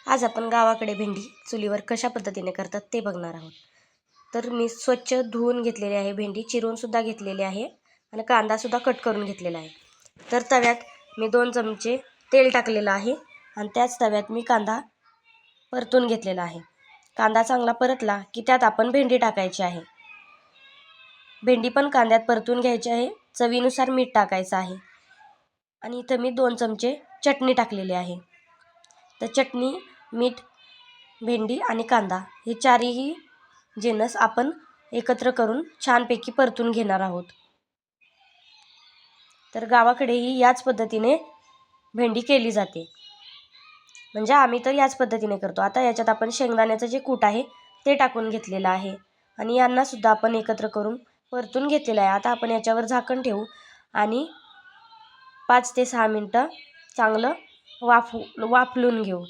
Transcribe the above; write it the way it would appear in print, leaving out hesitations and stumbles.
आज आपण गावाकडे भेंडी चुलीवर कशा पद्धतीने करतात ते बघणार आहोत. तर मी स्वच्छ धुवून घेतलेली आहे भेंडी, चिरूनसुद्धा घेतलेली आहे आणि कांदासुद्धा कट करून घेतलेला आहे. तर तव्यात मी 2 चमचे तेल टाकलेलं आहे आणि त्याच तव्यात मी कांदा परतून घेतलेला आहे. कांदा चांगला परतला की त्यात आपण भेंडी टाकायची आहे. भेंडी पण कांद्यात परतून घ्यायची आहे. चवीनुसार मीठ टाकायचं आहे आणि इथं मी 2 चमचे चटणी टाकलेली आहे. तर चटणी, मीठ, भेंडी आणि कांदा हे चारही जिन्नस आपण एकत्र करून छानपैकी परतून घेणार आहोत. तर गावाकडेही याच पद्धतीने भेंडी केली जाते, म्हणजे आम्ही तर याच पद्धतीने करतो. आता याच्यात आपण शेंगदाण्याचं जे कूट आहे ते टाकून घेतलेलं आहे आणि यांनासुद्धा आपण एकत्र करून परतून घेतलेलं आहे. आता आपण याच्यावर झाकण ठेवू आणि 5 ते 6 मिनटं चांगलं वाफलून घेऊ.